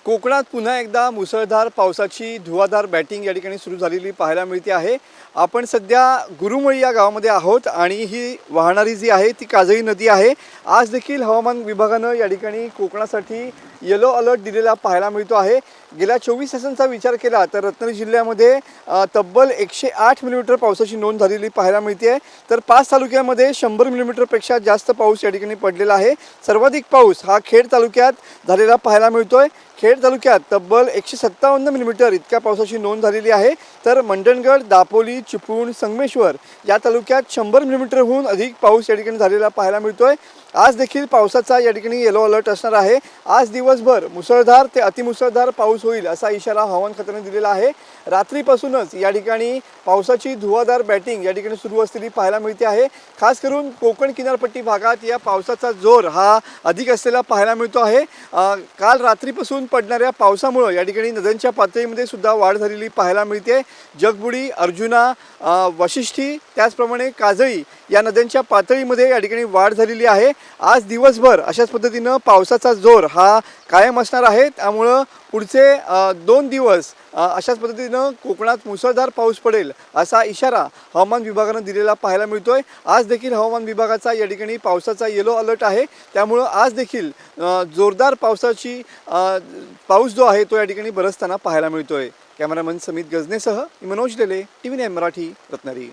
कोकणात पुन्हा एकदा मुसळधार पावसाची धुवाधार बॅटिंग या ठिकाणी सुरू झालेली पाहायला मिळते आहे। आपण सध्या गुरुमळी या गावामध्ये आहोत आणि ही वाहणारी जी आहे ती काजळी नदी आहे। आज देखील हवामान विभागानं या ठिकाणी कोकणासाठी येलो अलर्ट दिलेला पाहायला मिळतो आहे। गेल्या 24 तासांचा विचार केला तर रत्नागिरी जिल्ह्यामध्ये तब्बल 108 मिलीमीटर पावसाची नोंद झालेली पाहायला मिळते आहे। तर 5 तालुक्यांमध्ये 100 मिलीमीटरपेक्षा जास्त पाऊस या ठिकाणी पडलेला आहे। सर्वाधिक पाऊस हा खेड तालुक्यात झालेला पाहायला मिळतोय। खेड तालुक्यात तब्बल 157 मिलीमीटर इतक्या पावसाची नोंद झालेली आहे। तर मंडणगड, दापोली, चिपळूण, संगमेश्वर या तालुक्यात 100 मिलीमीटरहून अधिक पाऊस या ठिकाणी झालेला पाहायला मिळतोय। आज देखील पावसाचा या ठिकाणी येलो अलर्ट असणार आहे। आज दिवसभर मुसळधार ते अतिमुसळधार पाऊस होईल असा इशारा हवामान खात्याने दिलेला आहे। रात्रीपासूनच या ठिकाणी पावसाची धुवाधार बॅटिंग या ठिकाणी सुरू असलेली पाहायला मिळते आहे। खास करून कोकण किनारपट्टी भागात या पावसाचा जोर हा अधिक असलेला पाहायला मिळतो आहे। काल रात्रीपासून पडणाऱ्या पावसामुळे या ठिकाणी नद्यांच्या पातळीमध्ये सुद्धा वाढ झालेली पाहायला मिळते। जगबुडी, अर्जुना, वाशिष्ठी त्याचप्रमाणे काजळी या नद्यांच्या पातळीमध्ये या ठिकाणी वाढ झालेली आहे। आज दिवसभर अशाच पद्धतीनं पावसाचा जोर हा कायम असणार आहे। त्यामुळे पुढचे 2 दिवस अशाच पद्धतीनं कोकणात मुसळधार पाऊस पडेल असा इशारा हवामान विभागानं दिलेला पाहायला मिळतोय। आज देखील हवामान विभागाचा या ठिकाणी पावसाचा येलो अलर्ट आहे। त्यामुळे आज देखील जोरदार पाऊस जो आहे तो या ठिकाणी बरसताना पाहायला मिळतोय। कॅमेरामन समित गजनेसह मनोज लेले, TV9 मराठी, रत्नागिरी।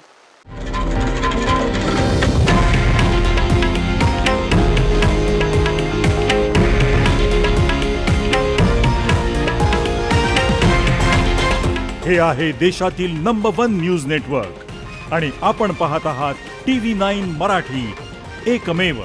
हे आहे देशातील नंबर 1 न्यूज नेटवर्क आणि आपण पाहत आहात TV9 मराठी, एकमेव।